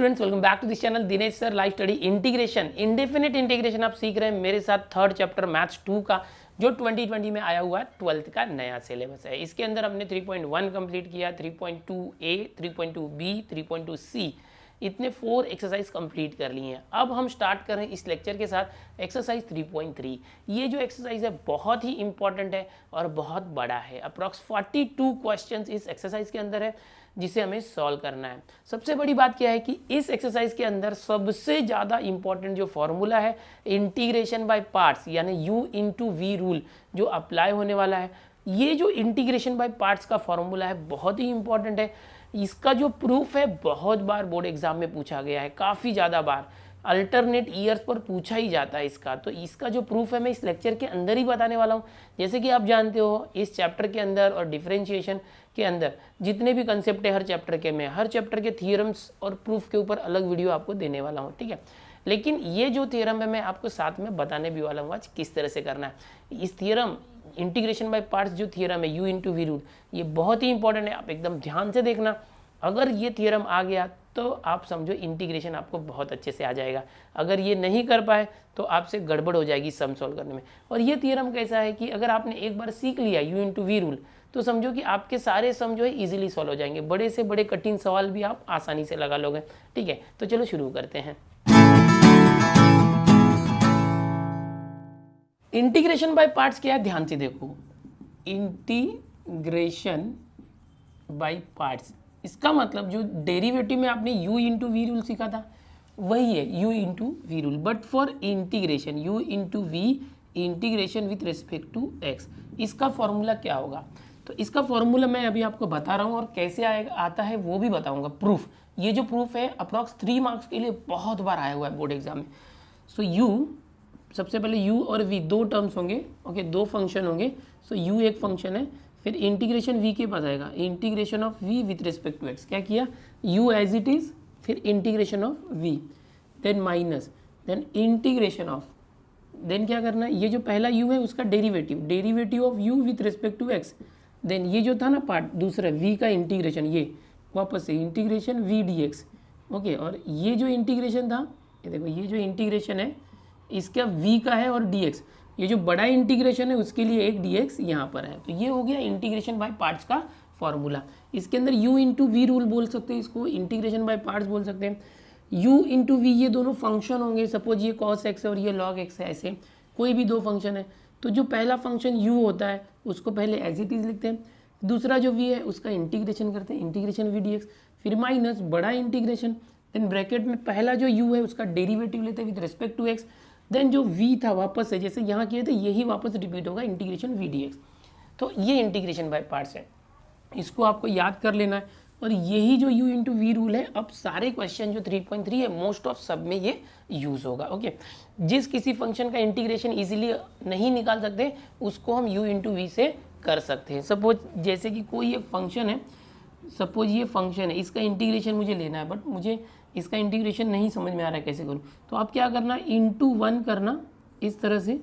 Students, welcome back to this channel Dinesh sir live study. Integration, indefinite integration आप सीख रहे हैं मेरे साथ। थर्ड चैप्टर मैथ्स 2 का जो 2020 में आया हुआ है 12th का नया सिलेबस है। इसके अंदर हमने 3.1 कंप्लीट किया, 3.2a, 3.2b, 3.2c, इतने 4 एक्सरसाइज कंप्लीट कर लिए हैं। अब हम स्टार्ट कर रहे हैं इस लेक्चर के साथ एक्सरसाइज 3.3। ये जो एक्सरसाइज है बहुत ही इंपॉर्टेंट है और बहुत बड़ा है। अप्रॉक्स 42 क्वेश्चंस इस एक्सरसाइज के अंदर है जिसे हमें सॉल्व करना है। सबसे बड़ी बात क्या है कि इस एक्सरसाइज के अंदर सबसे ज़्यादा इंपॉर्टेंट जो फॉर्मूला है इंटीग्रेशन बाय पार्ट्स यानी u इंटू वी रूल जो अप्लाई होने वाला है। ये जो इंटीग्रेशन बाय पार्ट्स का फॉर्मूला है बहुत ही इंपॉर्टेंट है। इसका जो प्रूफ है बहुत बार बोर्ड एग्जाम में पूछा गया है, काफ़ी ज़्यादा बार अल्टरनेट ईयर्स पर पूछा ही जाता है इसका। तो इसका जो प्रूफ है मैं इस लेक्चर के अंदर ही बताने वाला हूँ। जैसे कि आप जानते हो इस चैप्टर के अंदर और डिफरेंशिएशन के अंदर जितने भी कंसेप्ट है हर चैप्टर के, मैं हर चैप्टर के थियरम्स और प्रूफ के ऊपर अलग वीडियो आपको देने वाला हूँ, ठीक है। लेकिन ये जो थियरम है मैं आपको साथ में बताने भी वाला हूँ आज किस तरह से करना है। इस थियरम इंटीग्रेशन बाय पार्ट्स जो थियरम है u इंटू वी रूल, ये बहुत ही इंपॉर्टेंट है। आप एकदम ध्यान से देखना, अगर ये थियरम आ गया तो आप समझो इंटीग्रेशन आपको बहुत अच्छे से आ जाएगा। अगर ये नहीं कर पाए तो आपसे गड़बड़ हो जाएगी सम सॉल्व करने में। और ये थियरम कैसा है कि अगर आपने एक बार सीख लिया u इंटू वी रूल तो समझो कि आपके सारे सम जो है इजीली सॉल्व हो जाएंगे। बड़े से बड़े कठिन सवाल भी आप आसानी से लगा लोगे, ठीक है। तो चलो शुरू करते हैं। इंटीग्रेशन बाय पार्ट्स क्या है, ध्यान से देखो। इंटीग्रेशन बाय पार्ट्स, इसका मतलब जो डेरिवेटिव में आपने u इंटू वी रूल सीखा था वही है u into v rule, but for integration u into v integration with respect to x। इसका फॉर्मूला क्या होगा, तो इसका फॉर्मूला मैं अभी आपको बता रहा हूँ और कैसे आएगा आता है वो भी बताऊंगा। प्रूफ, ये जो प्रूफ है अप्रॉक्स 3 मार्क्स के लिए बहुत बार आया हुआ है बोर्ड एग्जाम में। सो u, सबसे पहले u और v दो टर्म्स होंगे, ओके, दो फंक्शन होंगे। सो u एक फंक्शन है, फिर इंटीग्रेशन v के पास आएगा, integration of v with respect to x। क्या किया, u एज इट इज, फिर integration of v, then minus, then integration of, then क्या करना है, ये जो पहला u है उसका derivative, derivative of u with respect to x। Then ये जो था ना पार्ट दूसरा v का इंटीग्रेशन, ये वापस से इंटीग्रेशन v dx, ओके। और ये जो इंटीग्रेशन था, ये देखो ये जो इंटीग्रेशन है इसका v का है और dx, ये जो बड़ा इंटीग्रेशन है उसके लिए एक dx यहाँ पर है। तो ये हो गया इंटीग्रेशन बाय पार्ट्स का फॉर्मूला। इसके अंदर u इंटू वी रूल बोल सकते हैं, इसको इंटीग्रेशन बाय पार्ट्स बोल सकते हैं। u इंटू वी ये दोनों फंक्शन होंगे, सपोज ये cos x है और ये log x है, ऐसे कोई भी दो फंक्शन है। तो जो पहला फंक्शन u होता है उसको पहले एज इट इज लिखते हैं, दूसरा जो v है उसका इंटीग्रेशन करते हैं, इंटीग्रेशन v dx, फिर माइनस बड़ा इंटीग्रेशन, देन ब्रैकेट में पहला जो u है उसका डेरिवेटिव लेते हैं with respect to x, then जो v था वापस से जैसे यहाँ किए थे यही वापस रिपीट होगा, इंटीग्रेशन v dx। तो ये इंटीग्रेशन बाय पार्ट्स है, इसको आपको याद कर लेना है। और यही जो u इंटू वी रूल है अब सारे क्वेश्चन जो 3.3 है मोस्ट ऑफ सब में ये यूज़ होगा, ओके। जिस किसी फंक्शन का इंटीग्रेशन इजीली नहीं निकाल सकते उसको हम u इंटू वी से कर सकते हैं। सपोज जैसे कि कोई एक फंक्शन है, सपोज ये फंक्शन है, इसका इंटीग्रेशन मुझे लेना है बट मुझे इसका इंटीग्रेशन नहीं समझ में आ रहा है कैसे करूँ। तो आप क्या करना, इंटू 1 करना इस तरह से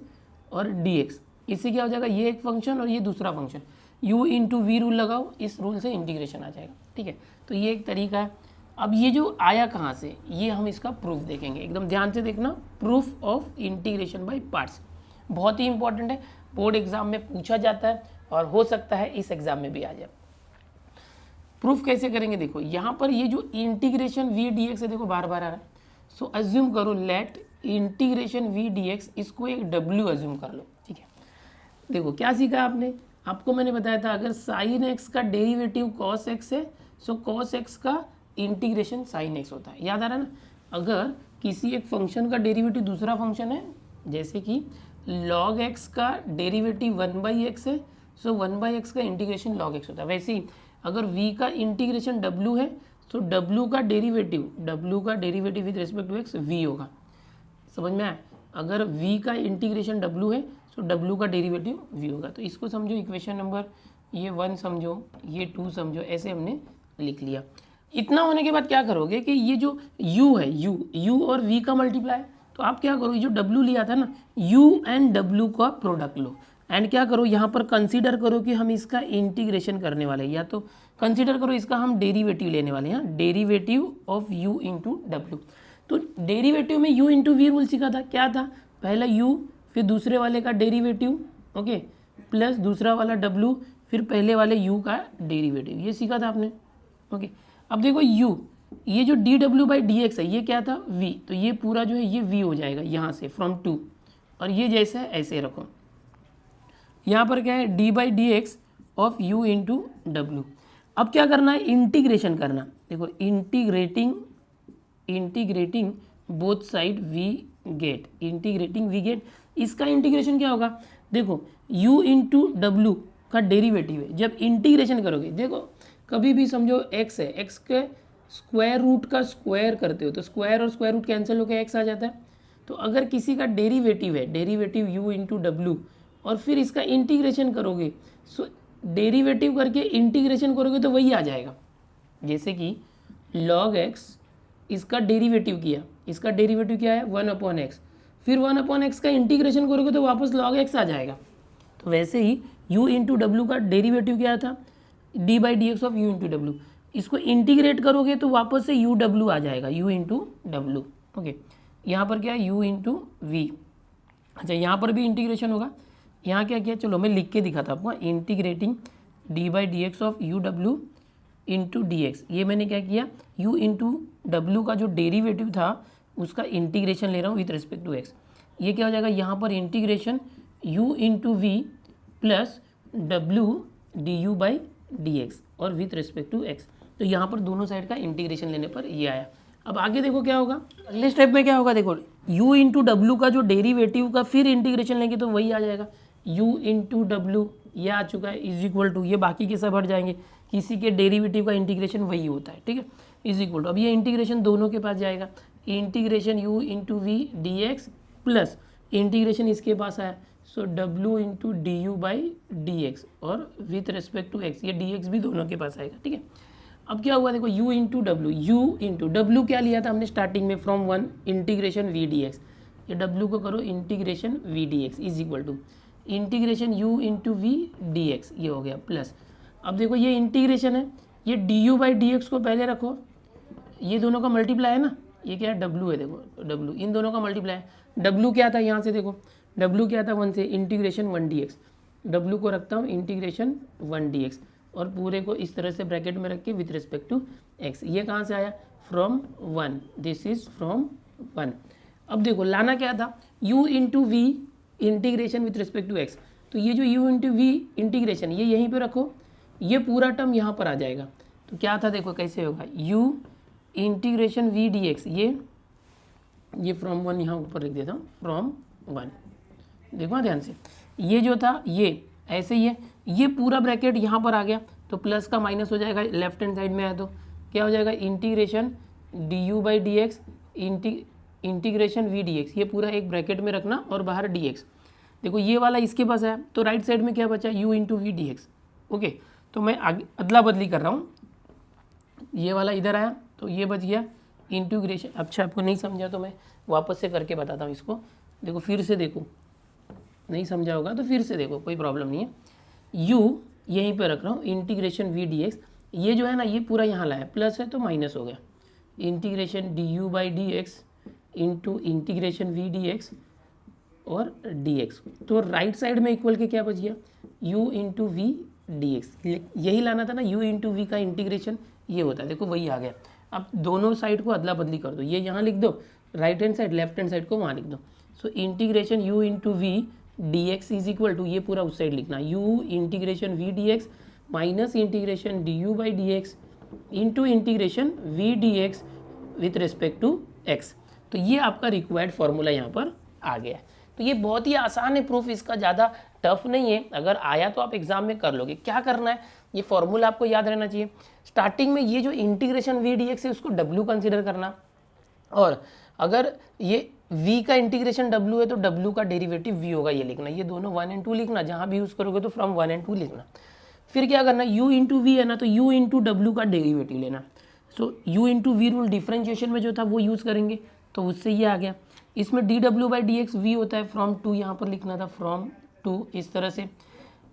और dx, इससे क्या हो जाएगा, ये एक फंक्शन और ये दूसरा function, u into v rule लगाओ, इस रूल से इंटीग्रेशन आ जाएगा, ठीक है। तो ये एक तरीका है। अब ये जो आया कहाँ से, ये हम इसका प्रूफ देखेंगे, एकदम ध्यान से देखना। Proof of integration by parts बहुत ही इंपॉर्टेंट है, बोर्ड एग्जाम में पूछा जाता है और हो सकता है इस एग्जाम में भी आ जाए। प्रूफ कैसे करेंगे, देखो यहाँ पर ये जो इंटीग्रेशन v dx है देखो बार बार आ रहा है। सो अज्यूम करो लेट इंटीग्रेशन v dx, इसको एक w अज्यूम कर लो, ठीक है। देखो क्या सीखा आपने, आपको मैंने बताया था अगर साइन x का डेरिवेटिव cos x है सो cos x का इंटीग्रेशन साइन x होता है, याद आ रहा है ना। अगर किसी एक फंक्शन का डेरिवेटिव दूसरा फंक्शन है, जैसे कि log x का डेरिवेटिव 1/x है सो 1/x का इंटीग्रेशन log x होता है। वैसे ही अगर v का इंटीग्रेशन w है तो w का derivative with respect to x v होगा, समझ में आया। अगर v का इंटीग्रेशन w है तो w का डेरिवेटिव v होगा। तो इसको समझो इक्वेशन नंबर ये 1 समझो, ये 2 समझो, ऐसे हमने लिख लिया। इतना होने के बाद क्या करोगे कि ये जो u है, u और v का मल्टीप्लाई, तो आप क्या करोगे, जो w लिया था ना u एंड w का प्रोडक्ट लो। एंड क्या करो यहाँ पर कंसीडर करो कि हम इसका इंटीग्रेशन करने वाले हैं, या तो कंसीडर करो इसका हम डेरिवेटिव लेने वाले हैं, derivative of u into W. तो डेरिवेटिव में u इंटू वी रूल सीखा था, क्या था, पहला u फिर दूसरे वाले का डेरिवेटिव, ओके, प्लस दूसरा वाला w फिर पहले वाले u का डेरिवेटिव, ये सीखा था आपने, ओके। अब देखो u, ये जो dw/dx है ये क्या था v, तो ये पूरा जो है ये v हो जाएगा यहाँ से फ्रॉम 2, और ये जैसे है ऐसे रखो। यहाँ पर क्या है d/dx of u into W. अब क्या करना है, इंटीग्रेशन करना, देखो integrating both side we get, integrating we get, इसका इंटीग्रेशन क्या होगा, देखो u इंटू डब्ल्यू का डेरिवेटिव है, जब इंटीग्रेशन करोगे, देखो कभी भी समझो x है, x के स्क्वायर रूट का स्क्वायर करते हो तो स्क्वायर और स्क्वायर रूट कैंसिल होकर x आ जाता है। तो अगर किसी का डेरिवेटिव है, डेरिवेटिव u इंटू डब्ल्यू, और फिर इसका इंटीग्रेशन करोगे, सो डेरिवेटिव करके इंटीग्रेशन करोगे तो वही आ जाएगा। जैसे कि log x, इसका डेरिवेटिव किया, इसका डेरिवेटिव क्या है 1/x, फिर 1/x का इंटीग्रेशन करोगे तो वापस log x आ जाएगा। तो वैसे ही u इंटू डब्ल्यू का डेरिवेटिव क्या था, d/dx of u into W, इसको इंटीग्रेट करोगे तो वापस से u w आ जाएगा, u इंटू डब्ल्यू, ओके। यहाँ पर क्या है u इंटू वी, अच्छा यहाँ पर भी इंटीग्रेशन होगा, यहाँ क्या किया, चलो मैं लिख के दिखाता आपको, integrating d/dx of u w into dx, ये मैंने क्या किया, u इंटू डब्ल्यू का जो डेरिवेटिव था उसका इंटीग्रेशन ले रहा हूँ विथ रिस्पेक्ट टू x, ये क्या हो जाएगा, यहाँ पर integration u into v plus डब्ल्यू du/dx और विथ रिस्पेक्ट टू x, तो यहाँ पर दोनों साइड का इंटीग्रेशन लेने पर ये आया। अब आगे देखो क्या होगा, अगले स्टेप में क्या होगा, देखो u इंटू डब्ल्यू का जो डेरिवेटिव का फिर इंटीग्रेशन लेंगे तो वही आ जाएगा, u इंटू डब्ल्यू ये आ चुका है इज इक्वल टू, ये बाकी के सब हट जाएंगे, किसी के डेरिवेटिव का इंटीग्रेशन वही होता है, ठीक है, इज इक्वल टू, अब ये इंटीग्रेशन दोनों के पास जाएगा, integration u into v d x plus integration इसके पास आया, सो w इंटू du/dx और विथ रिस्पेक्ट टू x, ये dx भी दोनों के पास आएगा, ठीक है। अब क्या हुआ, देखो u इंटू डब्ल्यू क्या लिया था हमने स्टार्टिंग में फ्रॉम 1 इंटीग्रेशन v dx, ये w को करो integration v dx is equal to integration u into v d x, ये हो गया प्लस, अब देखो ये इंटीग्रेशन है, ये du/dx को पहले रखो, ये दोनों का मल्टीप्लाई है ना, ये क्या है w है, देखो w इन दोनों का मल्टीप्लाई है, w क्या था यहाँ से, देखो w क्या था 1 से इंटीग्रेशन 1 dx, w को रखता हूँ इंटीग्रेशन 1 dx और पूरे को इस तरह से ब्रैकेट में रख के विथ रिस्पेक्ट टू x, ये कहाँ से आया फ्रॉम 1, दिस इज फ्रॉम 1। अब देखो लाना क्या था, u into v integration with respect to x, तो ये जो u इंटू वी इंटीग्रेशन ये यहीं पे रखो, ये पूरा टर्म यहाँ पर आ जाएगा, तो क्या था देखो कैसे होगा, u इंटीग्रेशन v dx, ये फ्रॉम 1 यहाँ ऊपर लिख देता हूँ फ्रॉम 1, देखो ध्यान से, ये जो था ये ऐसे ही है, ये पूरा ब्रैकेट यहाँ पर आ गया तो प्लस का माइनस हो जाएगा, लेफ्ट हैंड साइड में आया तो क्या हो जाएगा, integration du/dx integration v dx, ये पूरा एक ब्रैकेट में रखना और बाहर dx, देखो ये वाला इसके पास है तो राइट साइड में क्या बचा, u into v d x, okay. तो मैं आगे अदला बदली कर रहा हूँ, ये वाला इधर आया तो ये बच गया इंटीग्रेशन, अच्छा आपको नहीं समझा तो मैं वापस से करके बताता हूँ इसको, देखो फिर से देखो, नहीं समझा होगा तो फिर से देखो, कोई प्रॉब्लम नहीं है, u यहीं पे रख रहा हूँ इंटीग्रेशन v dx, ये जो है ना ये पूरा यहाँ लाया, प्लस है तो माइनस हो गया, integration du/dx into integration v dx और dx, तो राइट साइड में इक्वल के क्या बच गया, u into v d x, यही लाना था ना, u इंटू वी का इंटीग्रेशन ये होता है, देखो वही आ गया। अब दोनों साइड को अदला बदली कर दो, ये यहाँ लिख दो right hand side, left hand side को वहाँ लिख दो, so integration u into v d x is equal to, ये पूरा उस साइड लिखना, u integration v d x minus integration du/dx into integration v dx with respect to x, तो ये आपका रिक्वायर्ड फार्मूला यहाँ पर आ गया है। तो ये बहुत ही आसान है प्रूफ, इसका ज़्यादा टफ नहीं है, अगर आया तो आप एग्जाम में कर लोगे। क्या करना है, ये फॉर्मूला आपको याद रहना चाहिए, स्टार्टिंग में ये जो इंटीग्रेशन v dx है उसको w कंसिडर करना, और अगर ये v का इंटीग्रेशन w है तो w का डेरिवेटिव v होगा, ये लिखना, ये दोनों 1 और 2 लिखना, जहाँ भी यूज़ करोगे तो फ्रॉम 1 और 2 लिखना। फिर क्या करना, u इंटू वी है ना, तो u इंटू डब्ल्यू का डेरिवेटिव लेना, so u into v rule differentiation में जो था वो यूज़ करेंगे, तो उससे ये आ गया। इसमें dw/dx v होता है फ्रॉम 2, यहाँ पर लिखना था फ्रॉम 2 इस तरह से।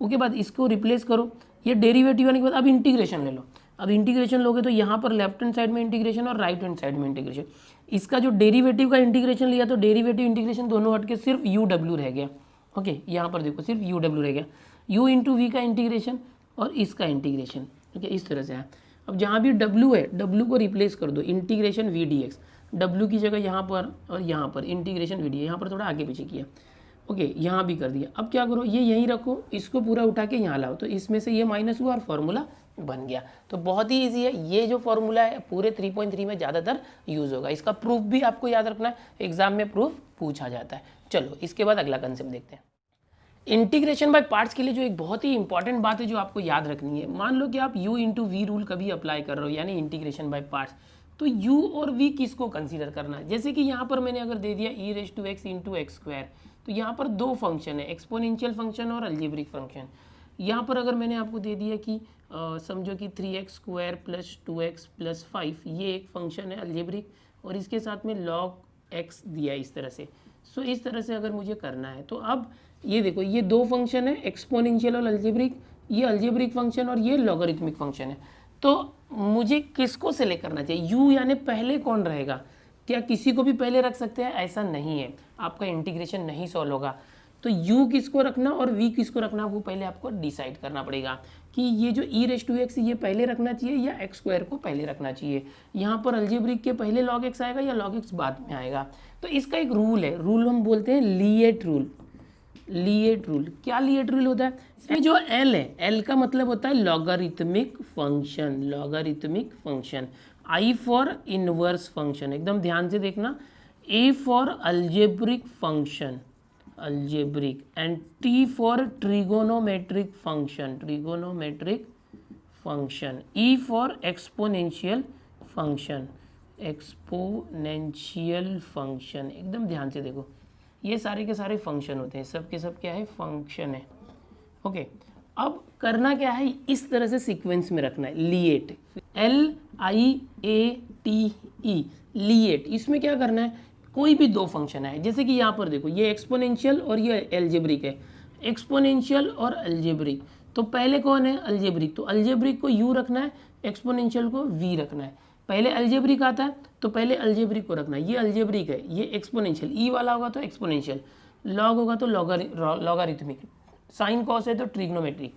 उसके बाद इसको रिप्लेस करो, ये डेरिवेटिव आने के बाद अब इंटीग्रेशन ले लो। अब इंटीग्रेशन लोगे तो यहाँ पर लेफ्ट हैंड साइड में इंटीग्रेशन और राइट हैंड साइड में इंटीग्रेशन। इसका जो डेरिवेटिव का इंटीग्रेशन लिया तो डेरिवेटिव इंटीग्रेशन दोनों हट के सिर्फ यू डब्ल्यू रह गया। ओके, यहाँ पर देखो सिर्फ यू डब्ल्यू रह गया, यू इंटू वी का इंटीग्रेशन और इसका इंटीग्रेशन। ओके, इस तरह से है। अब जहाँ भी डब्ल्यू है, डब्ल्यू को रिप्लेस कर दो, इंटीग्रेशन वी डी एक्स, डब्ल्यू की जगह यहाँ पर और यहाँ पर इंटीग्रेशन वी डी, यहाँ पर थोड़ा आगे पीछे किया। ओके, यहाँ भी कर दिया। अब क्या करो, ये यहीं रखो, इसको पूरा उठा के यहाँ लाओ, तो इसमें से ये माइनस हुआ और फॉर्मूला बन गया। तो बहुत ही ईजी है, ये जो फॉर्मूला है पूरे 3.3 में ज़्यादातर यूज़ होगा। इसका प्रूफ भी आपको याद रखना है, एग्जाम में प्रूफ पूछा जाता है। चलो इसके बाद अगला कंसेप्ट देखते हैं। इंटीग्रेशन बाय पार्ट्स के लिए जो एक बहुत ही इंपॉर्टेंट बात है जो आपको याद रखनी है, मान लो कि आप u इंटू वी रूल कभी अप्लाई कर रहे हो, यानी इंटीग्रेशन बाय पार्ट्स, तो u और v किसको कंसीडर करना है। जैसे कि यहाँ पर मैंने अगर दे दिया e raise to x into x square, तो यहाँ पर दो फंक्शन है, एक्सपोनेंशियल फंक्शन और अलजेब्रिक फंक्शन। यहाँ पर अगर मैंने आपको दे दिया कि समझो कि 3x square plus 2x plus 5, ये एक फंक्शन है अलजेब्रिक, और इसके साथ में log x दिया इस तरह से। सो इस तरह से अगर मुझे करना है तो अब ये देखो, ये दो फंक्शन है, एक्सपोनेंशियल और अलजेब्रिक, ये अलजेब्रिक फंक्शन और ये लॉगरिथमिक फंक्शन है। तो मुझे किसको सिलेक्ट करना चाहिए, u यानी पहले कौन रहेगा। क्या किसी को भी पहले रख सकते हैं, ऐसा नहीं है, आपका इंटीग्रेशन नहीं सॉल्व होगा। तो u किसको रखना और v किसको रखना, वो पहले आपको डिसाइड करना पड़ेगा कि ये जो e रेज टू एक्स ये पहले रखना चाहिए या एक्स स्क्वायर को पहले रखना चाहिए। यहाँ पर अलजेब्रिक के पहले log x आएगा या log x बाद में आएगा। तो इसका एक रूल है, रूल हम बोलते हैं लिएट रूल। लिएट रूल, क्या लिएट रूल होता है, इसमें जो l है, l का मतलब होता है logarithmic function, logarithmic function. I for inverse function, एकदम ध्यान से देखना, A for algebraic function, algebraic, and T for trigonometric function, trigonometric function, E for exponential function, exponential function. एकदम ध्यान से देखो, ये सारे के सारे फंक्शन होते हैं, सब के सब क्या है, फंक्शन है। ओके, अब करना क्या है, इस तरह से सीक्वेंस में रखना है, लिएट, LIATE, लिएट। इसमें क्या करना है, कोई भी दो फंक्शन है, जैसे कि यहाँ पर देखो, ये एक्सपोनेंशियल और ये अलजेब्रिक है, एक्सपोनेंशियल और अलजेब्रिक, तो पहले कौन है, अलजेब्रिक, तो अलजेब्रिक को u रखना है, एक्सपोनेंशियल को v रखना है। पहले अलजेब्रिक आता है तो पहले अलजेब्रिक को रखना है, ये अलजेब्रिक है, ये एक्सपोनेंशियल, ई वाला होगा तो एक्सपोनेंशियल, लॉग होगा तो लॉगरिथमिक, साइन कॉस है तो ट्रिग्नोमेट्री।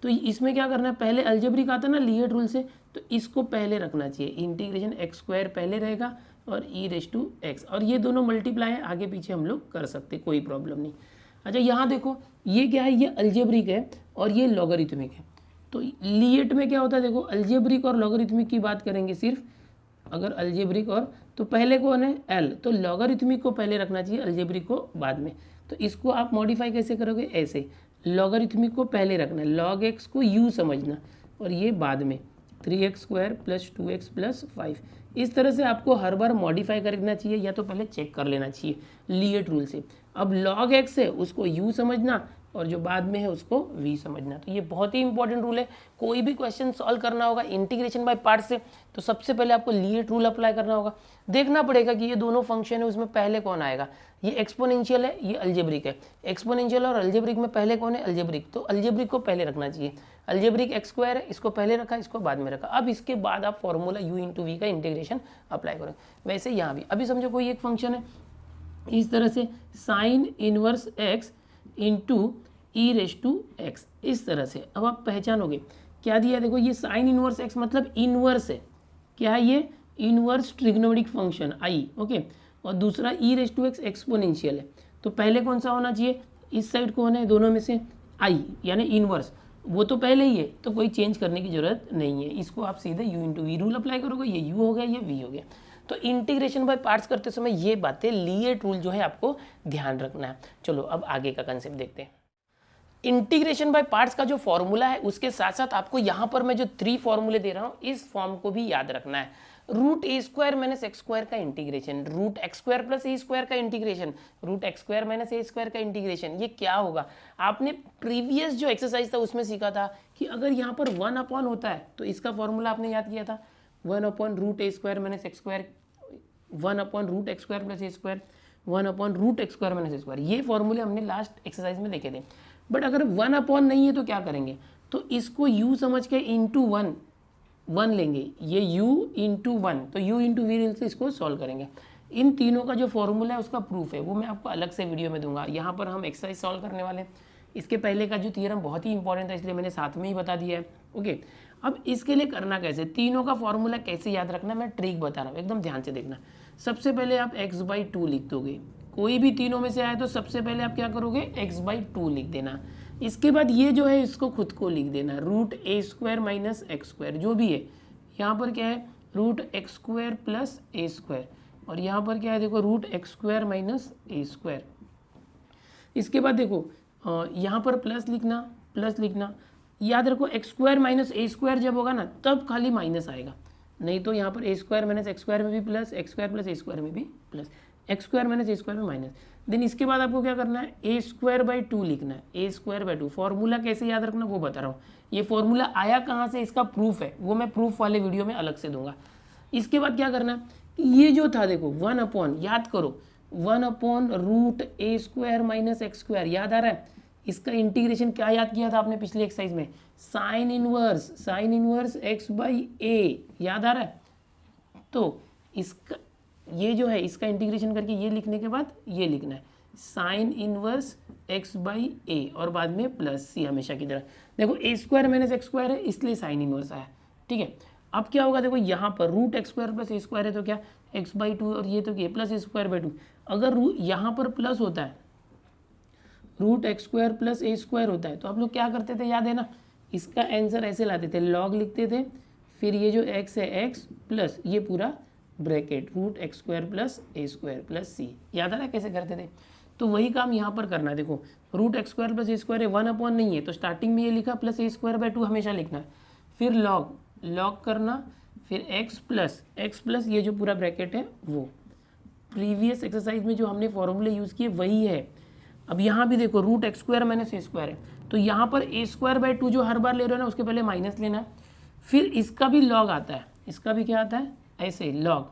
तो इसमें क्या करना है, पहले अलजेब्रिक आता है ना लिएट रूल से, तो इसको पहले रखना चाहिए, इंटीग्रेशन एक्स स्क्वायर पहले रहेगा और ई रेज टू एक्स, और ये दोनों मल्टीप्लाई है, आगे पीछे हम लोग कर सकते, कोई प्रॉब्लम नहीं। अच्छा, यहाँ देखो, ये क्या है, ये अलजेब्रिक है और ये लॉगरिथमिक है। तो लिएट में क्या होता है, देखो अलजेब्रिक और लॉगरिथमिक की बात करेंगे सिर्फ, अगर अलजेब्रिक और, तो पहले कौन है, l, तो लॉगरिथमिक को पहले रखना चाहिए, अलजेब्रिक को बाद में। तो इसको आप मॉडिफाई कैसे करोगे, ऐसे, लॉगरिथमिक को पहले रखना है, log x को u समझना और ये बाद में, 3x square plus 2x plus 5। इस तरह से आपको हर बार मॉडिफाई करना चाहिए, या तो पहले चेक कर लेना चाहिए लिएट रूल से। अब log x है उसको u समझना और जो बाद में है उसको v समझना। तो ये बहुत ही इंपॉर्टेंट रूल है, कोई भी क्वेश्चन सॉल्व करना होगा इंटीग्रेशन बाय पार्ट से, तो सबसे पहले आपको लिएट रूल अप्लाई करना होगा। देखना पड़ेगा कि ये दोनों फंक्शन है, उसमें पहले कौन आएगा, ये एक्सपोनेंशियल है, ये अलजेब्रिक है, एक्सपोनेंशियल और अलजेब्रिक में पहले कौन है, अलजेब्रिक, तो अलजेब्रिक को पहले रखना चाहिए। अलजेब्रिक एक्स स्क्वायर है, इसको पहले रखा, इसको बाद में रखा। अब इसके बाद आप फॉर्मूला u इंटू वी का इंटीग्रेशन अप्लाई करें। वैसे यहाँ भी अभी समझो कोई एक फंक्शन है, इस तरह से sine inverse x into e raise to x, इस तरह से। अब आप पहचानोगे क्या दिया, देखो ये साइन इनवर्स एक्स मतलब इनवर्स है, क्या है ये, इनवर्स ट्रिग्नोमेट्रिक फंक्शन आई, ओके, और दूसरा ई रेज टू एक्स एक्सपोनेंशियल है। तो पहले कौन सा होना चाहिए, इस साइड कौन है, दोनों में से आई यानी इनवर्स, वो तो पहले ही है, तो कोई चेंज करने की जरूरत नहीं है। इसको आप सीधे u into v rule apply करोगे, ये u हो गया, ये v हो गया। तो इंटीग्रेशन बाय पार्ट्स करते समय ये बातें, लिएट रूल जो है आपको ध्यान रखना है। चलो अब आगे का कंसेप्ट देखते हैं। इंटीग्रेशन बाय पार्ट्स का जो फॉर्मूला है उसके साथ साथ आपको यहाँ पर मैं जो 3 फॉर्मूले दे रहा हूँ, इस फॉर्म को भी याद रखना है। Root a square minus x square का integration, root x square plus a square का integration, root x square minus a square का इंटीग्रेशन। ये क्या होगा, आपने प्रीवियस जो एक्सरसाइज था उसमें सीखा था कि अगर यहाँ पर 1 अपॉन होता है तो इसका फॉर्मूला आपने याद किया था, 1 upon root a square minus x square, 1 upon root x square plus a square, 1 upon root x square minus a square. ये फॉर्मूले हमने लास्ट एक्सरसाइज में देखे थे। बट अगर 1 नहीं है तो क्या करेंगे, तो इसको u समझ के इंटू 1 लेंगे, ये u इंटू 1, तो u इंटू वी से इसको सॉल्व करेंगे। इन तीनों का जो फॉर्मूला है उसका प्रूफ है, वो मैं आपको अलग से वीडियो में दूंगा। यहाँ पर हम एक्सरसाइज सॉल्व करने वाले हैं। इसके पहले का जो थियरम बहुत ही इंपॉर्टेंट था, इसलिए मैंने साथ में ही बता दिया है। ओके, अब इसके लिए करना कैसे, तीनों का फॉर्मूला कैसे याद रखना, मैं ट्रिक बता रहा हूँ, एकदम ध्यान से देखना। सबसे पहले आप x/2 लिख दोगे, कोई भी तीनों में से आए तो सबसे पहले आप क्या करोगे, x/2 लिख देना। इसके बाद ये जो है इसको खुद को लिख देना, √a² माइनस x², जो भी है यहाँ पर क्या है √x² प्लस a², और यहाँ पर क्या है देखो √x² माइनस a²। इसके बाद देखो यहाँ पर प्लस लिखना, याद रखो x² माइनस a² जब होगा ना तब खाली माइनस आएगा, नहीं तो यहाँ पर a² माइनस x² में भी प्लस, x² प्लस a² में भी प्लस, x² माइनस a² में माइनस। देन इसके बाद आपको क्या करना है, a²/2 लिखना है, a²/2। फॉर्मूला कैसे याद रखना वो बता रहा हूँ, ये फॉर्मूला आया कहाँ से, इसका प्रूफ है, वो मैं प्रूफ वाले वीडियो में अलग से दूंगा। इसके बाद क्या करना है, ये जो था देखो 1 याद करो 1/√a² माइनस x², याद आ रहा है। इसका इंटीग्रेशन क्या याद किया था आपने पिछले एक्सरसाइज में, साइन इनवर्स x/a, याद आ रहा है। तो इसका ये जो है इसका इंटीग्रेशन करके ये लिखने के बाद ये लिखना है साइन इनवर्स x/a और बाद में प्लस c, हमेशा की तरह। देखो a² माइनस x² है इसलिए साइन इनवर्स आया, ठीक है। अब क्या होगा देखो यहाँ पर √x² प्लस a² है तो क्या x/2, और ये तो क्या प्लस a²/2। अगर यहाँ पर प्लस होता है √x² प्लस a² होता है तो आप लोग क्या करते थे, याद है ना, इसका आंसर ऐसे लाते थे, लॉग लिखते थे, फिर ये जो x है x प्लस ये पूरा bracket √x² plus a² plus c, याद आ रहा है कैसे करते थे। तो वही काम यहाँ पर करना है। देखो √x² प्लस a² है, 1 नहीं है तो स्टार्टिंग में ये लिखा प्लस a²/2 हमेशा लिखना है, फिर लॉग करना, फिर x प्लस ये जो पूरा ब्रैकेट है वो प्रीवियस एक्सरसाइज में जो हमने फॉर्मूले यूज़ किए वही है। अब यहाँ भी देखो √x² माइनस a² है, तो यहाँ पर a²/2 जो हर बार ले रहे हो ना उसके पहले माइनस लेना है, फिर इसका भी लॉग आता है, इसका भी क्या आता है ऐसे लॉग,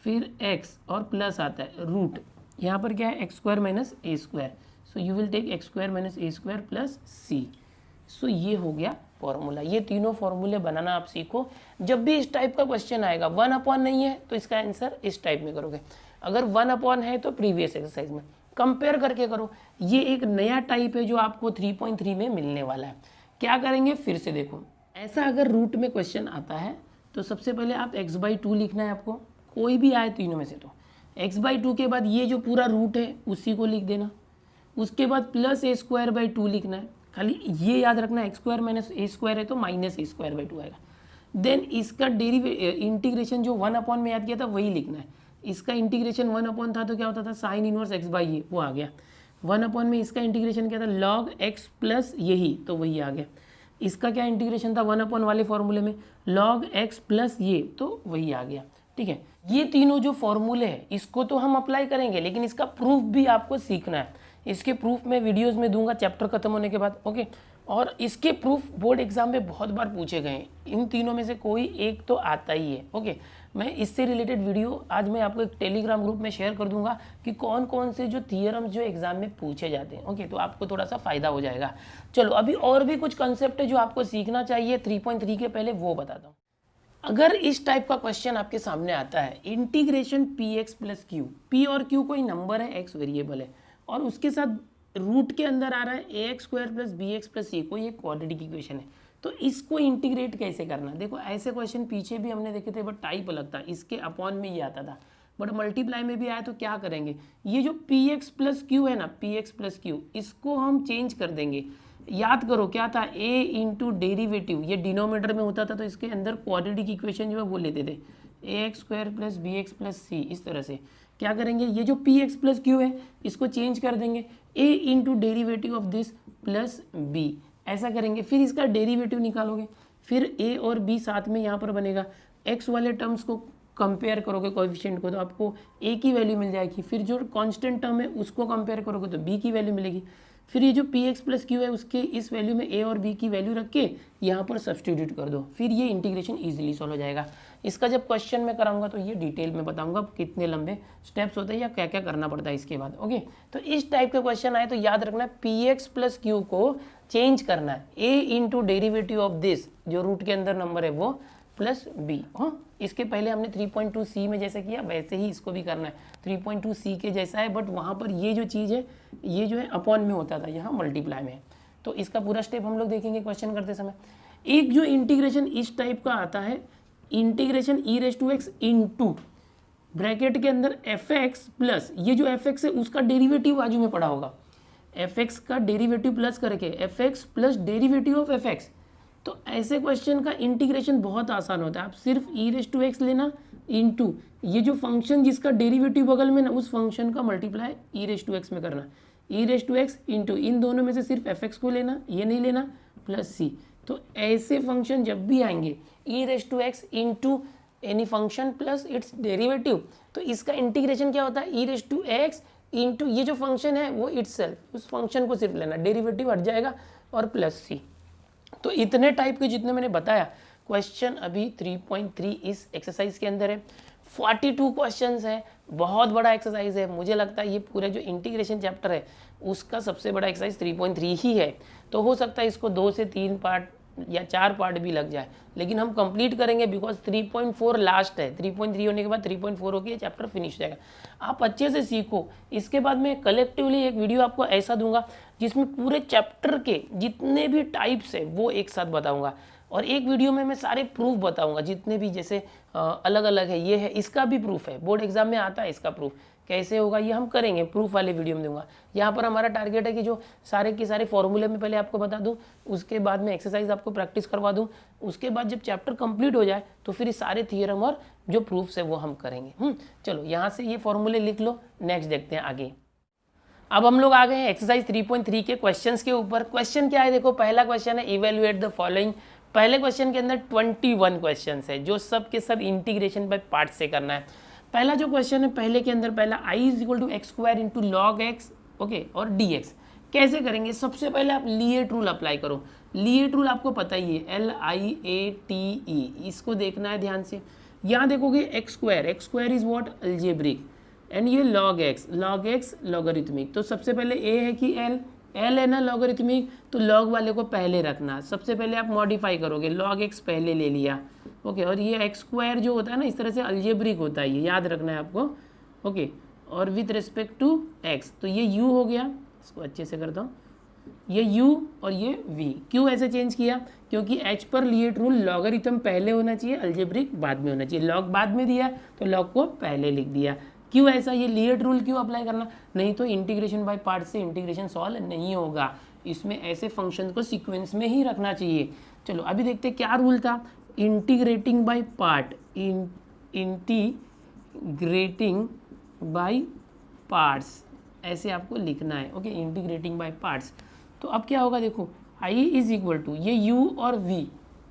फिर x और प्लस आता है रूट, यहाँ पर क्या है x² minus a², so you will take x² minus a² plus c। So ये हो गया फॉर्मूला। ये तीनों फॉर्मूले बनाना आप सीखो, जब भी इस टाइप का क्वेश्चन आएगा 1 नहीं है तो इसका आंसर इस टाइप में करोगे, अगर 1 है तो प्रीवियस एक्सरसाइज में कंपेयर करके करो। ये एक नया टाइप है जो आपको 3.3 में मिलने वाला है। क्या करेंगे फिर से देखो, ऐसा अगर रूट में क्वेश्चन आता है तो सबसे पहले आप x/2 लिखना है आपको, कोई भी आए तीनों में से, तो x/2 के बाद ये जो पूरा रूट है उसी को लिख देना, उसके बाद प्लस a²/2 लिखना है, खाली ये याद रखना x² माइनस a² है तो माइनस a²/2 आएगा। देन इसका इंटीग्रेशन जो 1 में याद किया था वही लिखना है, इसका इंटीग्रेशन 1 था तो क्या होता था साइन इनवर्स x/a, वो आ गया। 1 में इसका इंटीग्रेशन क्या था लॉग x प्लस यही, तो वही आ गया। इसका क्या इंटीग्रेशन था 1 वाले फॉर्मूले में लॉग x प्लस ये, तो वही आ गया, ठीक है। ये तीनों जो फॉर्मूले हैं इसको तो हम अप्लाई करेंगे, लेकिन इसका प्रूफ भी आपको सीखना है। इसके प्रूफ मैं वीडियोस में दूंगा चैप्टर खत्म होने के बाद, ओके। और इसके प्रूफ बोर्ड एग्जाम में बहुत बार पूछे गए हैं, इन तीनों में से कोई एक तो आता ही है, ओके। मैं इससे रिलेटेड वीडियो आज मैं आपको एक टेलीग्राम ग्रुप में शेयर कर दूंगा कि कौन कौन से जो थियरम्स जो एग्जाम में पूछे जाते हैं, ओके, तो आपको थोड़ा सा फायदा हो जाएगा। चलो अभी और भी कुछ कंसेप्ट है जो आपको सीखना चाहिए 3.3 के पहले, वो बताता हूँ। अगर इस टाइप का क्वेश्चन आपके सामने आता है, integration px plus Q, p और q कोई नंबर है, x वेरिएबल है, और उसके साथ रूट के अंदर आ रहा है ax² plus bx plus c, कोई एक क्वाड्रेटिक इक्वेशन है, तो इसको इंटीग्रेट कैसे करना। देखो ऐसे क्वेश्चन पीछे भी हमने देखे थे बट टाइप अलग था, इसके अपॉन में ये आता था, बट मल्टीप्लाई में भी आया तो क्या करेंगे, ये जो px प्लस क्यू है ना, px प्लस क्यू, इसको हम चेंज कर देंगे। याद करो क्या था a इंटू डेरीवेटिव, ये डिनोमिनेटर में होता था तो इसके अंदर क्वाड्रेटिक इक्वेशन जो है वो लेते थे ax² plus bx plus c। इस तरह से क्या करेंगे, ये जो px प्लस क्यू है इसको चेंज कर देंगे a into derivative of this plus b, ऐसा करेंगे। फिर इसका डेरिवेटिव निकालोगे, फिर a और b साथ में यहाँ पर बनेगा, x वाले टर्म्स को कंपेयर करोगे कोएफिशिएंट को तो आपको a की वैल्यू मिल जाएगी, फिर जो कांस्टेंट टर्म है उसको कंपेयर करोगे तो b की वैल्यू मिलेगी, फिर ये जो px प्लस क्यू है उसके इस वैल्यू में a और b की वैल्यू रख के यहाँ पर सब्सटीट्यूट कर दो, फिर ये इंटीग्रेशन ईजिली सॉल्व हो जाएगा। इसका जब क्वेश्चन में कराऊंगा तो ये डिटेल में बताऊंगा कितने लंबे स्टेप्स होते हैं या क्या क्या करना पड़ता है इसके बाद। ओके, तो इस टाइप का क्वेश्चन आए तो याद रखना है पी एक्स प्लस क्यू को चेंज करना है ए इंटू डेरिवेटिव ऑफ दिस, जो रूट के अंदर नंबर है वो, प्लस बी। हाँ, इसके पहले हमने 3.2 सी में जैसे किया वैसे ही इसको भी करना है। 3.2 सी के जैसा है, बट वहाँ पर ये जो चीज़ है ये जो है अपॉन में होता था, यहाँ मल्टीप्लाई में है। तो इसका पूरा स्टेप हम लोग देखेंगे क्वेश्चन करते समय। एक जो इंटीग्रेशन इस टाइप का आता है, integration e raise to x into bracket के अंदर एफ एक्स प्लस, ये जो एफ एक्स है उसका डेरिवेटिव बाजू में पड़ा होगा, एफ एक्स का डेरिवेटिव प्लस करके F x plus derivative of F x. तो ऐसे क्वेश्चन का इंटीग्रेशन बहुत आसान होता है। आप सिर्फ ई रेज टू एक्स लेना इंटू ये जो फंक्शन जिसका डेरिवेटिव बगल में ना, उस फंक्शन का multiply e raise to x में करना, e raise to x into इन दोनों में से सिर्फ एफ एक्स को लेना, ये नहीं लेना, प्लस सी। तो ऐसे फंक्शन जब भी आएंगे e raise to x into any function plus its derivative, तो इसका इंटीग्रेशन क्या होता है, e raise to x into ये जो फंक्शन है वो इटसेल्फ, उस फंक्शन को सिर्फ लेना, डेरिवेटिव हट जाएगा और प्लस सी। तो इतने टाइप के जितने मैंने बताया क्वेश्चन अभी 3.3 इस एक्सरसाइज के अंदर है। 42 क्वेश्चंस है, बहुत बड़ा एक्सरसाइज है। मुझे लगता है ये पूरा जो इंटीग्रेशन चैप्टर है उसका सबसे बड़ा एक्सरसाइज 3.3 ही है। तो हो सकता है इसको 2 से 3 पार्ट या 4 पार्ट भी लग जाए, लेकिन हम कंप्लीट करेंगे बिकॉज 3.4 लास्ट है। 3.3 होने के बाद 3.4 होकर ये चैप्टर फिनिश हो जाएगा। आप अच्छे से सीखो। इसके बाद मैं कलेक्टिवली एक वीडियो आपको ऐसा दूंगा जिसमें पूरे चैप्टर के जितने भी टाइप्स है वो एक साथ बताऊंगा, और एक वीडियो में मैं सारे प्रूफ बताऊंगा जितने भी, जैसे अलग अलग है, ये है, इसका भी प्रूफ है, बोर्ड एग्जाम में आता है इसका प्रूफ कैसे होगा, ये हम करेंगे, प्रूफ वाले वीडियो में दूंगा। यहाँ पर हमारा टारगेट है कि जो सारे के सारे फॉर्मूले में पहले आपको बता दूं, उसके बाद में एक्सरसाइज आपको प्रैक्टिस करवा दूं, उसके बाद जब चैप्टर कंप्लीट हो जाए तो फिर सारे थियरम और जो प्रूफ्स है वो हम करेंगे। चलो यहाँ से ये फॉर्मूले लिख लो, नेक्स्ट देखते हैं आगे। अब हम लोग आ गए हैं एक्सरसाइज 3.3 के क्वेश्चंस के ऊपर। क्वेश्चन क्या है, देखो पहला क्वेश्चन है इवेल्युएट द फॉलोइंग। पहले क्वेश्चन के अंदर 21 क्वेश्चंस है जो सब के सब इंटीग्रेशन बाय पार्ट से करना है। पहला जो क्वेश्चन है पहले के अंदर, पहला i is equal to x square into log x, okay, और dx कैसे करेंगे। सबसे पहले आप लिएट रूल अप्लाई करो। लिएट रूल आपको पता ही है, LIATE, इसको देखना है ध्यान से। यहाँ देखोगे x square is what, algebraic, and ये लॉग एक्स लॉगरिथमिक। तो सबसे पहले ए है कि एल है ना लॉगरिथमिक, तो लॉग वाले को पहले रखना। सबसे पहले आप मॉडिफाई करोगे, लॉग एक्स पहले ले लिया, ओके, और ये एक्स स्क्वायर जो होता है ना इस तरह से अलजेब्रिक होता है, ये याद रखना है आपको, ओके, और विथ रिस्पेक्ट टू एक्स, तो ये यू हो गया, इसको अच्छे से करता हूँ, ये u और ये v। क्यों ऐसे चेंज किया, क्योंकि h पर लिएट रूल लॉगरिथम पहले होना चाहिए, अलजेब्रिक बाद में होना चाहिए। लॉग बाद में दिया तो लॉग को पहले लिख दिया। क्यों ऐसा, ये लिएट रूल क्यों अप्लाई करना, नहीं तो इंटीग्रेशन बाय पार्ट से इंटीग्रेशन सॉल्व नहीं होगा। इसमें ऐसे फंक्शन को सीक्वेंस में ही रखना चाहिए। चलो अभी देखते क्या रूल था, integrating by part, integrating by parts, ऐसे आपको लिखना है, ओके, इंटीग्रेटिंग बाय पार्ट्स। तो अब क्या होगा, देखो i इज इक्वल टू ये u और v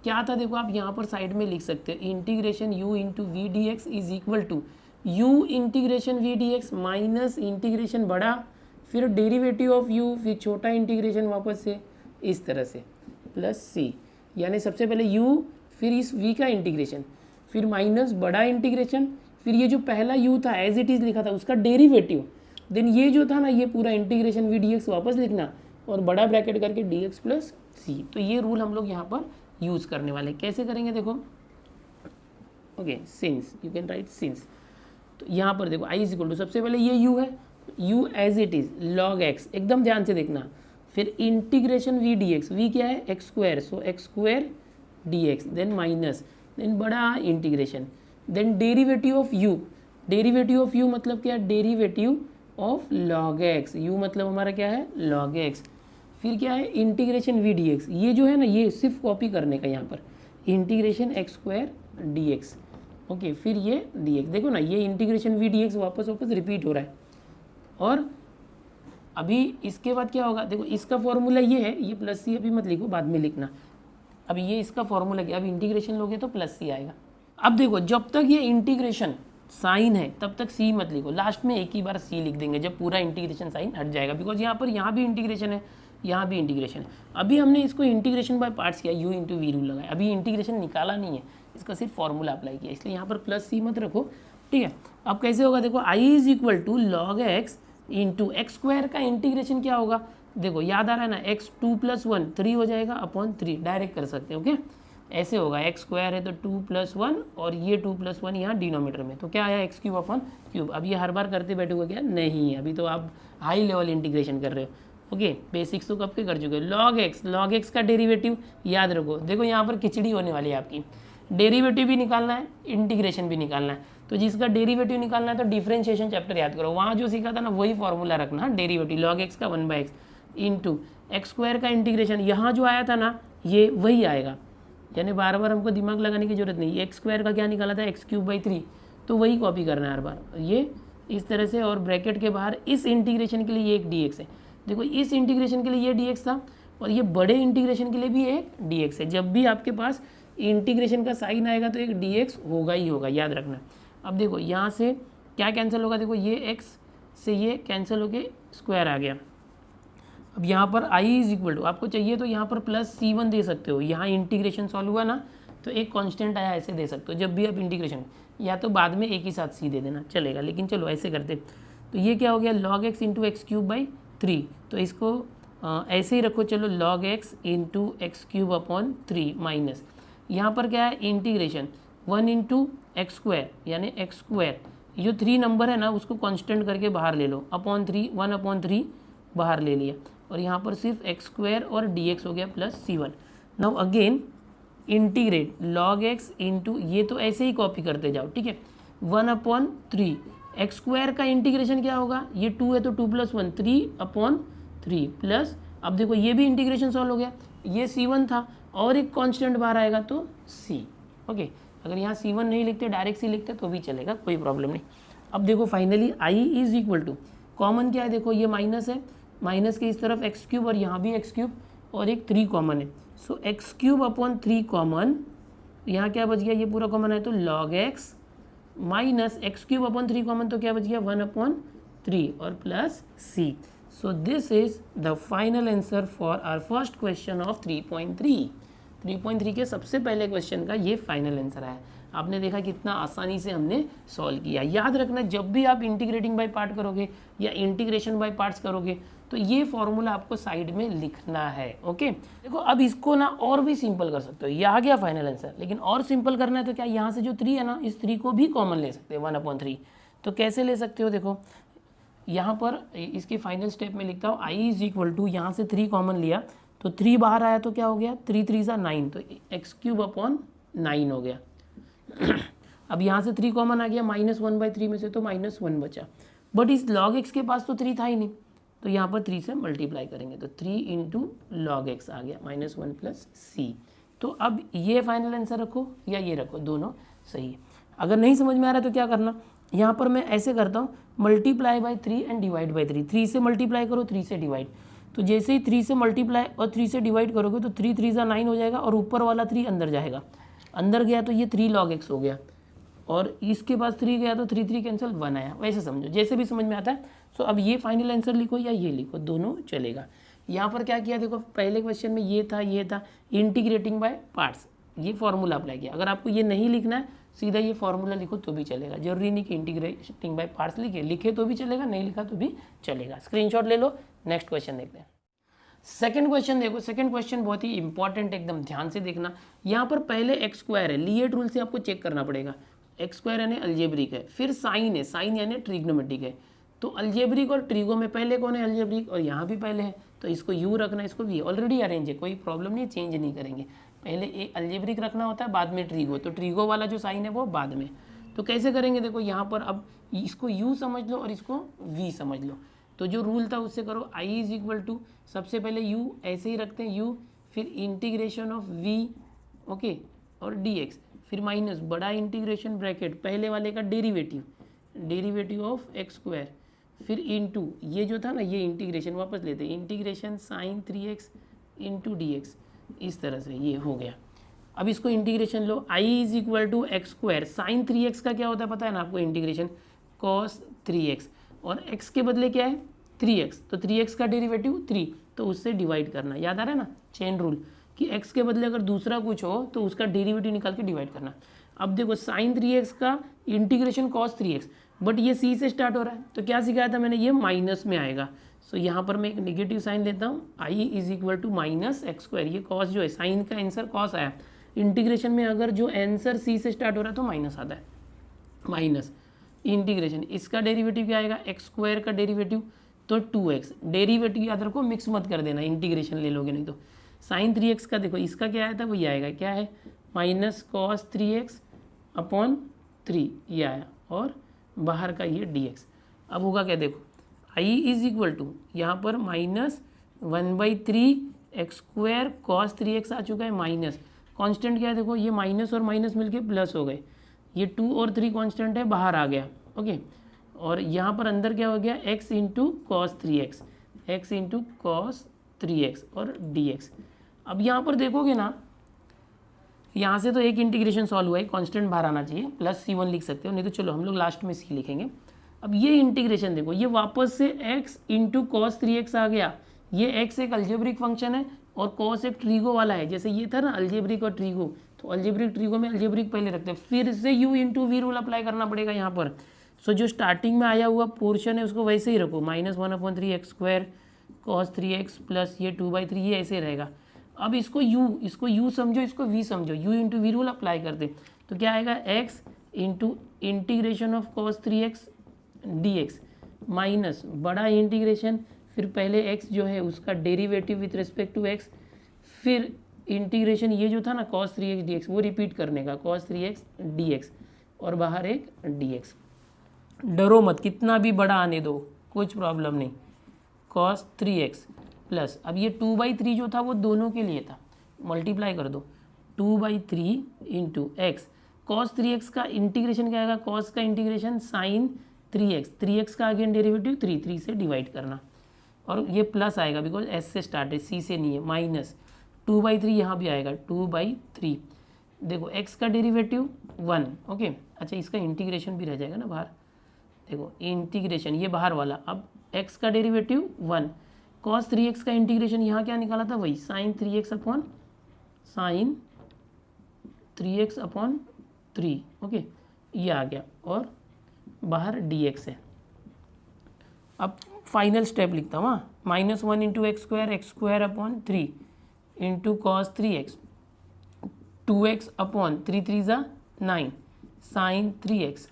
क्या था, देखो आप यहाँ पर साइड में लिख सकते हो, integration u into v d x is equal to u integration v d x minus integration बड़ा, फिर डेरिवेटिव ऑफ u, फिर छोटा इंटीग्रेशन वापस से इस तरह से प्लस c, यानी सबसे पहले u, फिर इस v का इंटीग्रेशन, फिर माइनस बड़ा इंटीग्रेशन, फिर ये जो पहला u था एज इट इज़ लिखा था उसका डेरिवेटिव, देन ये जो था ना ये पूरा इंटीग्रेशन वी डी एक्स वापस लिखना और बड़ा ब्रैकेट करके डी एक्स प्लस सी। तो ये रूल हम लोग यहाँ पर यूज़ करने वाले हैं। कैसे करेंगे देखो, okay, since, you can write since. तो यहाँ पर देखो आई इज इक्वल टू, सबसे पहले ये u है, u as it is log x, एकदम ध्यान से देखना, फिर integration v d x, v क्या है x square, so x square d x, then minus, then बड़ा integration, then derivative of u, derivative of u मतलब क्या, derivative of log x, u मतलब हमारा क्या है लॉग एक्स, फिर क्या है इंटीग्रेशन वी डी एक्स, ये जो है ना ये सिर्फ कॉपी करने का, यहाँ पर integration x square d x, okay, फिर ये डी एक्स, देखो ना ये इंटीग्रेशन वी डी एक्स वापस रिपीट हो रहा है। और अभी इसके बाद क्या होगा, देखो इसका फॉर्मूला ये है, ये प्लस सी अभी मत लिखो, बाद में लिखना, अब ये इसका फॉर्मूला क्या, अब इंटीग्रेशन लोगे तो प्लस सी आएगा। अब देखो जब तक ये इंटीग्रेशन साइन है तब तक सी मत लिखो, लास्ट में एक ही बार सी लिख देंगे जब पूरा इंटीग्रेशन साइन हट जाएगा, बिकॉज यहाँ भी इंटीग्रेशन है, यहाँ भी इंटीग्रेशन है। अभी हमने इसको इंटीग्रेशन बाय पार्ट्स किया, u इंटू वी रूल लगाया, अभी इंटीग्रेशन निकाला नहीं है, इसका सिर्फ फॉर्मूला अप्लाई किया, इसलिए यहाँ पर प्लस सी मत रखो, ठीक है। अब कैसे होगा देखो, I is equal to log x into x square का इंटीग्रेशन क्या होगा, देखो याद आ रहा है ना, एक्स 2 + 1 3 हो जाएगा अपॉन 3, डायरेक्ट कर सकते हैं, ओके। ऐसे होगा, एक्स स्क्वायर है तो 2 + 1 और ये 2 + 1 यहाँ डिनोमीटर में, तो क्या आया एक्स क्यूब अपॉन क्यूब। अब ये हर बार करते बैठोगे क्या, नहीं, अभी तो आप हाई लेवल इंटीग्रेशन कर रहे हो, ओके। बेसिक्स तो कब के कर चुके हो। लॉग एक्स का डेरिवेटिव याद रखो, देखो यहाँ पर खिचड़ी होने वाली है आपकी, डेरिवेटिव भी निकालना है, इंटीग्रेशन भी निकालना है। तो जिसका डेरिवेटिव निकालना है तो डिफरेंशिएशन चैप्टर याद करो, वहाँ जो सीखा था ना वही फॉर्मूला रखना, डेरिवेटिव लॉग एक्स का 1/x इंटू एक्स स्क्वायर का इंटीग्रेशन, यहाँ जो आया था ना ये वही आएगा, यानी बार बार हमको दिमाग लगाने की जरूरत नहीं। एक्स स्क्वायर का क्या निकाला था, x³/3, तो वही कॉपी करना है हर बार, ये इस तरह से। और ब्रैकेट के बाहर इस इंटीग्रेशन के लिए ये एक dx है, देखो इस इंटीग्रेशन के लिए ये dx था और ये बड़े इंटीग्रेशन के लिए भी एक dx है। जब भी आपके पास इंटीग्रेशन का साइन आएगा तो एक dx होगा ही होगा, याद रखना। अब देखो यहाँ से क्या कैंसिल होगा, देखो ये x से ये कैंसिल होके स्क्वायर आ गया। अब यहाँ पर i इज इक्वल टू, आपको चाहिए तो यहाँ पर +c1 दे सकते हो, यहाँ इंटीग्रेशन सॉल्व हुआ ना तो एक कांस्टेंट आया, ऐसे दे सकते हो जब भी आप इंटीग्रेशन, या तो बाद में एक ही साथ c दे देना चलेगा, लेकिन चलो ऐसे करते। तो ये क्या हो गया, log x इंटू x³/3, तो इसको ऐसे ही रखो, चलो log x into x³/3 minus, यहाँ पर क्या है इंटीग्रेशन 1 इंटू x² यानी x², जो 3 नंबर है ना उसको कांस्टेंट करके बाहर ले लो, अपॉन 3 1/3 बाहर ले लिया, और यहाँ पर सिर्फ x² और dx हो गया +c1। Now again integrate log x into, ये तो ऐसे ही कॉपी करते जाओ, ठीक है, 1/3 x² का इंटीग्रेशन क्या होगा, ये 2 है तो 2 + 1 3/3 प्लस, अब देखो ये भी इंटीग्रेशन सॉल्व हो गया, ये c1 था और एक कांस्टेंट बाहर आएगा तो c, ओके। अगर यहाँ c1 नहीं लिखते डायरेक्ट c लिखते तो भी चलेगा, कोई प्रॉब्लम नहीं। अब देखो finally i is equal to, common क्या है, देखो ये माइनस है, माइनस के इस तरफ x³ और यहाँ भी x³ और एक 3 कॉमन है, सो x³/3 कॉमन, यहाँ क्या बच गया, ये पूरा कॉमन है तो log x minus x³/3 common, तो क्या बच गया 1/3 और plus c। So this is the final answer for our first question of 3.3 के सबसे पहले क्वेश्चन का ये फाइनल आंसर है। आपने देखा कितना आसानी से हमने सॉल्व किया। याद रखना जब भी आप इंटीग्रेटिंग बाय पार्ट करोगे या इंटीग्रेशन बाय पार्ट्स करोगे तो ये फॉर्मूला आपको साइड में लिखना है, ओके। देखो अब इसको ना और भी सिंपल कर सकते हो, ये आ गया फाइनल आंसर, लेकिन और सिंपल करना है तो क्या, यहाँ से जो 3 है ना इस 3 को भी कॉमन ले सकते हैं 1/3। तो कैसे ले सकते हो, देखो यहाँ पर इसके फाइनल स्टेप में लिखता हूँ, i इज इक्वल टू, यहाँ से 3 कॉमन लिया तो 3 बाहर आया तो क्या हो गया, 3 3 = 9, तो x³/9 हो गया। अब यहाँ से 3 कॉमन आ गया, -1/3 में से तो -1 बचा, बट इस log x के पास तो 3 था ही नहीं, तो यहाँ पर 3 से मल्टीप्लाई करेंगे तो 3 इंटू log x आ गया -1 + c। तो अब ये फाइनल आंसर रखो या ये रखो, दोनों सही है। अगर नहीं समझ में आ रहा है तो क्या करना, यहाँ पर मैं ऐसे करता हूँ, multiply by 3 and divide by 3, 3 से मल्टीप्लाई करो 3 से डिवाइड, तो जैसे ही 3 से मल्टीप्लाई और 3 से डिवाइड करोगे तो 3 3 = 9 हो जाएगा और ऊपर वाला 3 अंदर जाएगा, अंदर गया तो ये 3 log x हो गया, और इसके पास 3 गया तो 3 3 कैंसिल 1 आया, वैसे समझो जैसे भी समझ में आता है। सो अब ये फाइनल आंसर लिखो या ये लिखो, दोनों चलेगा। यहाँ पर क्या किया, देखो पहले क्वेश्चन में ये था इंटीग्रेटिंग बाय पार्ट्स, ये फॉर्मूला अप्लाई किया। अगर आपको ये नहीं लिखना है सीधा ये फॉर्मूला लिखो तो भी चलेगा, जरूरी नहीं कि इंटीग्रेटिंग बाय पार्ट्स लिखे तो भी चलेगा, नहीं लिखा तो भी चलेगा। स्क्रीनशॉट ले लो, नेक्स्ट क्वेश्चन देखते हैं। सेकंड क्वेश्चन देखो, सेकंड क्वेश्चन बहुत ही इंपॉर्टेंट, एकदम ध्यान से देखना। यहाँ पर पहले x² है, लिएट रूल से आपको चेक करना पड़ेगा, x² यानी अलजेब्रिक है, फिर साइन है, साइन यानी ट्रिग्नोमेट्रिक है। तो अलजेब्रिक और ट्रिगो में पहले कौन है, अलजेब्रिक, और यहाँ भी पहले है, तो इसको u रखना, इसको v, ऑलरेडी अरेंज है, कोई प्रॉब्लम नहीं, चेंज नहीं करेंगे। पहले एक अलजेब्रिक रखना होता है, बाद में ट्रिगो, तो ट्रिगो वाला जो साइन है वो बाद में। तो कैसे करेंगे, देखो यहाँ पर अब इसको u समझ लो और इसको v समझ लो, तो जो रूल था उससे करो। i इज इक्वल टू, सबसे पहले u ऐसे ही रखते हैं u, फिर इंटीग्रेशन ऑफ v, ओके, और dx, फिर माइनस बड़ा इंटीग्रेशन ब्रैकेट, पहले वाले का डेरिवेटिव ऑफ x², फिर इंटू ये जो था ना ये इंटीग्रेशन वापस लेते हैं, integration sign 3x into dx, इस तरह से ये हो गया। अब इसको इंटीग्रेशन लो, i is equal to x², sine 3x का क्या होता है पता है ना आपको, इंटीग्रेशन cos 3x, और x के बदले क्या है 3x, तो 3x का डेरिवेटिव 3, तो उससे डिवाइड करना, याद आ रहा है ना, चेन रूल। कि x के बदले अगर दूसरा कुछ हो तो उसका डेरिवेटिव निकाल के डिवाइड करना। अब देखो साइन 3x का इंटीग्रेशन कॉस 3x, बट ये c से स्टार्ट हो रहा है तो क्या सिखाया था मैंने, ये माइनस में आएगा। सो यहाँ पर मैं एक नेगेटिव साइन लेता हूँ, i is equal to minus x square. ये कॉस जो है, साइन का आंसर कॉस आया, इंटीग्रेशन में अगर जो आंसर c से स्टार्ट हो रहा है तो माइनस आता है, माइनस इंटीग्रेशन इसका डेरिवेटिव क्या आएगा, एक्स स्क्वायर का डेरिवेटिव तो 2x, डेरिवेटिव याद रखो मिक्स मत कर देना, इंटीग्रेशन ले लोगे नहीं तो। साइन 3x का देखो इसका क्या आया था, वही आएगा, क्या है माइनस कॉस 3x अपॉन 3 ये आया, और बाहर का ये dx। अब होगा क्या, देखो i इज इक्वल टू यहाँ पर minus 1/3 x square cos 3x आ चुका है, माइनस कांस्टेंट क्या है, देखो ये माइनस और माइनस मिलके प्लस हो गए, ये 2 और 3 कांस्टेंट है, बाहर आ गया, ओके। और यहाँ पर अंदर क्या हो गया, x into cos 3x, x into cos 3x और dx। अब यहाँ पर देखोगे ना, यहाँ से तो एक इंटीग्रेशन सॉल्व हुआ है, कांस्टेंट बाहर आना चाहिए, प्लस c1 लिख सकते हो, नहीं तो चलो हम लोग लास्ट में c लिखेंगे। अब ये इंटीग्रेशन देखो, ये वापस से x इंटू कॉस 3x आ गया, ये x एक अल्जेब्रिक फंक्शन है और cos एक ट्रीगो वाला है, जैसे ये था ना अल्जेब्रिक और ट्रीगो, तो अल्जेब्रिक ट्रीगो में अल्जेब्रिक पहले रखते हैं, फिर से u into v rule apply करना पड़ेगा यहाँ पर। सो जो स्टार्टिंग में आया हुआ पोर्शन है उसको वैसे ही रखो, -1/3 x square cos 3x plus ये 2/3, ये ऐसे रहेगा। अब इसको u समझो, इसको v समझो, u into v rule apply कर दे तो क्या आएगा, x into integration of cos 3x dx minus बड़ा इंटीग्रेशन, फिर पहले x जो है उसका derivative with respect to x, फिर इंटीग्रेशन ये जो था ना cos 3x dx वो रिपीट करने का, cos 3x dx और बाहर एक dx। डरो मत, कितना भी बड़ा आने दो, कुछ प्रॉब्लम नहीं, cos 3x प्लस, अब ये 2/3 जो था वो दोनों के लिए था, मल्टीप्लाई कर दो, 2/3 इंटू एक्स, कॉस 3x का इंटीग्रेशन क्या आएगा, कॉस का इंटीग्रेशन साइन 3x, 3x का अगेन डेरिवेटिव 3 से डिवाइड करना, और ये प्लस आएगा बिकॉज s से स्टार्ट है, c से नहीं है, माइनस 2/3 यहाँ भी आएगा 2/3। देखो x का डेरिवेटिव 1, ओके। अच्छा इसका इंटीग्रेशन भी रह जाएगा ना बाहर, देखो इंटीग्रेशन ये बाहर वाला, अब x का डेरिवेटिव 1, cos 3x का इंटीग्रेशन यहाँ क्या निकाला था, वही साइन 3x अपॉन 3, ओके ये आ गया, और बाहर dx है। अब फाइनल स्टेप लिखता हूँ, -1 into x square upon 3 into cos 3x, 2x upon 3 × 9 साइन 3x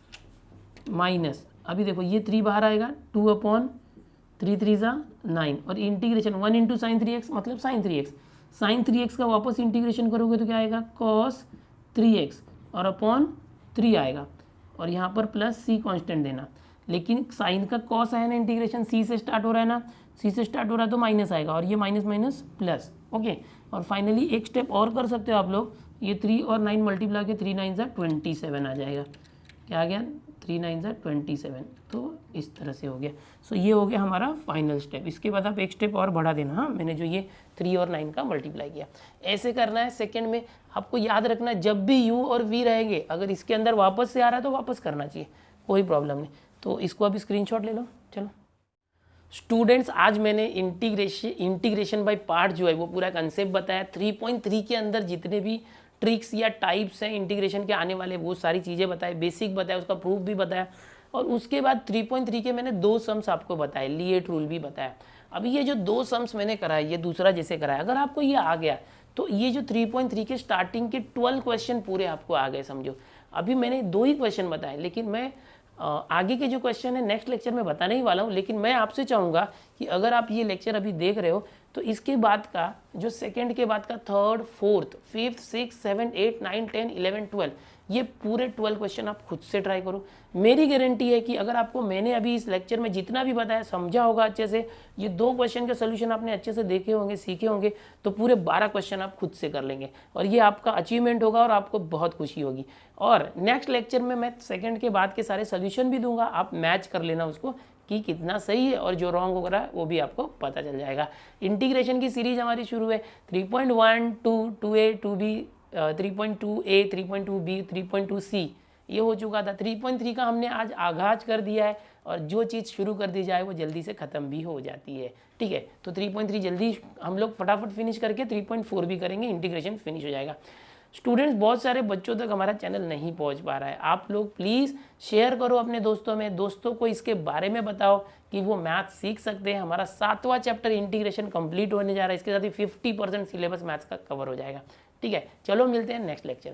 माइनस, अभी देखो ये 3 बाहर आएगा, 2 अपॉन 3 × 9 और इंटीग्रेशन 1 इंटू साइन 3x मतलब साइन 3x, साइन 3x का वापस इंटीग्रेशन करोगे तो क्या आएगा, कॉस 3x और अपॉन 3 आएगा, और यहाँ पर प्लस c कांस्टेंट देना, लेकिन साइन का कॉस आया ना, इंटीग्रेशन c से स्टार्ट हो रहा है ना, c से स्टार्ट हो रहा है तो माइनस आएगा, और ये माइनस माइनस प्लस, ओके। और फाइनली एक स्टेप और कर सकते हो आप लोग, ये 3 और 9 मल्टीप्लाई के 3 9 27 आ जाएगा, क्या आ गया 3 9 27, तो इस तरह से हो गया। सो ये हो गया हमारा फाइनल स्टेप। इसके बाद आप एक स्टेप और बढ़ा देना, हाँ मैंने जो ये 3 और 9 का मल्टीप्लाई किया, ऐसे करना है। सेकंड में आपको याद रखना है, जब भी u और v रहेंगे, अगर इसके अंदर वापस से आ रहा है तो वापस करना चाहिए, कोई प्रॉब्लम नहीं। तो इसको अभी स्क्रीनशॉट ले लो। चलो स्टूडेंट्स, आज मैंने इंटीग्रेशन बाय पार्ट जो है वो पूरा कंसेप्ट बताया। 3.3 के अंदर जितने भी ट्रिक्स या टाइप्स हैं इंटीग्रेशन के आने वाले, वो सारी चीज़ें बताए, बेसिक बताया, उसका प्रूफ भी बताया, और उसके बाद 3.3 के मैंने 2 सम्स आपको बताए, लिएट रूल भी बताया। अभी ये जो 2 सम्स मैंने कराया, ये दूसरा जैसे कराया, अगर आपको ये आ गया तो ये जो 3.3 के स्टार्टिंग के 12 क्वेश्चन पूरे आपको आ गए समझो। अभी मैंने 2 ही क्वेश्चन बताए, लेकिन मैं आगे के जो क्वेश्चन है नेक्स्ट लेक्चर में बताने ही वाला हूँ। लेकिन मैं आपसे चाहूँगा कि अगर आप ये लेक्चर अभी देख रहे हो तो इसके बाद का जो सेकंड के बाद का 3rd, 4th, 5th, 6th, 7th, 8th, 9th, 10th, 11th, 12th, ये पूरे 12 क्वेश्चन आप खुद से ट्राई करो। मेरी गारंटी है कि अगर आपको मैंने अभी इस लेक्चर में जितना भी बताया समझा होगा अच्छे से, ये 2 क्वेश्चन के सोल्यूशन आपने अच्छे से देखे होंगे, सीखे होंगे, तो पूरे 12 क्वेश्चन आप खुद से कर लेंगे, और ये आपका अचीवमेंट होगा और आपको बहुत खुशी होगी। और नेक्स्ट लेक्चर में मैं सेकंड के बाद के सारे सोल्यूशन भी दूंगा, आप मैच कर लेना उसको कि कितना सही है, और जो रॉन्ग हो रहा है वो भी आपको पता चल जाएगा। इंटीग्रेशन की सीरीज हमारी शुरू है, 3.1, 2, 2a, 2b, 3.2a, 3.2b, 3.2c, ये हो चुका था। 3.3 का हमने आज आगाज कर दिया है और जो चीज़ शुरू कर दी जाए वो जल्दी से ख़त्म भी हो जाती है। ठीक है, तो 3.3 जल्दी हम लोग फटाफट फिनिश करके 3.4 भी करेंगे, इंटीग्रेशन फिनिश हो जाएगा। स्टूडेंट्स, बहुत सारे बच्चों तक हमारा चैनल नहीं पहुंच पा रहा है, आप लोग प्लीज़ शेयर करो अपने दोस्तों में, दोस्तों को इसके बारे में बताओ कि वो मैथ सीख सकते हैं। हमारा 7वां चैप्टर इंटीग्रेशन कंप्लीट होने जा रहा है, इसके साथ ही 50% सिलेबस मैथ्स का कवर हो जाएगा। ठीक है, चलो मिलते हैं नेक्स्ट लेक्चर में।